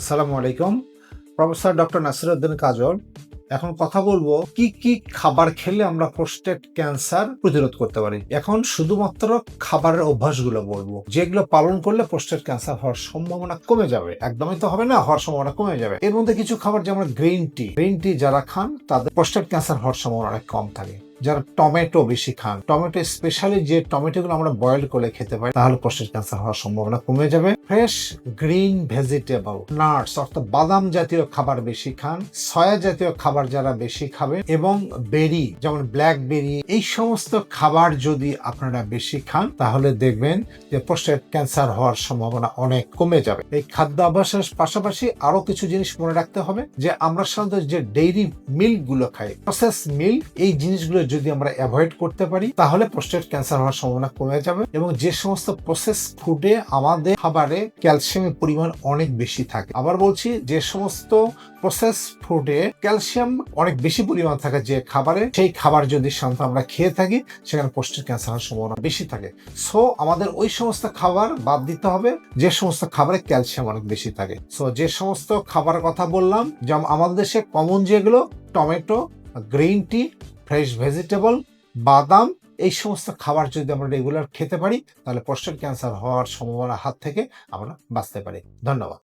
আসসালামু আলাইকুম। Professor doctor Nasiruddin কাজল। এখন কথা বলবো কি কি খাবার খেলে আমরা প্রোস্টেট ক্যান্সার প্রতিরোধ করতে পারি। এখন শুধুমাত্র খাবারের অভ্যাসগুলো বলবো, যেগুলো পালন করলে প্রোস্টেট ক্যান্সার হওয়ার সম্ভাবনা কমে যাবে। একদমই তো হবে না, হওয়ার সম্ভাবনা কমে যাবে। এর মধ্যে কিছু খাবার যেমন গ্রিন টি যারা খান তাদের প্রোস্টেট ক্যান্সার হওয়ার সম্ভাবনা অনেক কম থাকে। যারা টমেটো বেশি খান, টমেটো স্পেশালি যে টমেটোগুলো আমরা বয়েল করে খেতে পারি, তাহলে প্রোস্টেট ক্যান্সার হওয়ার সম্ভাবনা কমে যাবে। ফ্রেশ গ্রিন ভেজিটেবল, নাটস অর্থাৎ বাদাম জাতীয় খাবার বেশি খান, সয়া জাতীয় খাবার যারা বেশি খাবেন, এবং বেরি যেমন ব্ল্যাকবেরি, এই সমস্ত খাবার যদি আপনারা বেশি খান তাহলে দেখবেন যে প্রোস্টেট ক্যান্সার হওয়ার সম্ভাবনা অনেক কমে যাবে। এই খাদ্য অভ্যাসের পাশাপাশি আরো কিছু জিনিস মনে রাখতে হবে, যে আমরা সাধারণত যে ডেইরি মিল্ক গুলো খাই, প্রসেস মিল্ক, এই জিনিসগুলো যদি আমরা অ্যাভয়েড করতে পারি তাহলে প্রোস্টেট ক্যান্সার হওয়ার সম্ভাবনা কমে যাবে। এবং যে সমস্ত প্রসেস ফুডে আমাদের খাবারে ক্যালসিয়ামের পরিমাণ অনেক বেশি থাকে, আবার বলছি যে সমস্ত প্রসেস ফুডে ক্যালসিয়াম অনেক বেশি পরিমাণ থাকে যে খাবারে, সেই খাবার যদি সাধারণত আমরা খেয়ে থাকি সেখানে প্রোস্টেট ক্যান্সার হওয়ার সম্ভাবনা বেশি থাকে। সো আমাদের ওই সমস্ত খাবার বাদ দিতে হবে যে সমস্ত খাবারে ক্যালসিয়াম অনেক বেশি থাকে। সো যে সমস্ত খাবারের কথা বললাম, যেমন আমাদের দেশে কমন যেগুলো tomato, green tea, fresh vegetable, বাদাম, এই সমস্ত খাবার যদি আমরা রেগুলার খেতে পারি তাহলে প্রোস্টেট ক্যান্সার হওয়ার সম্ভাবনা হাত থেকে আমরা বাঁচতে পারি। ধন্যবাদ।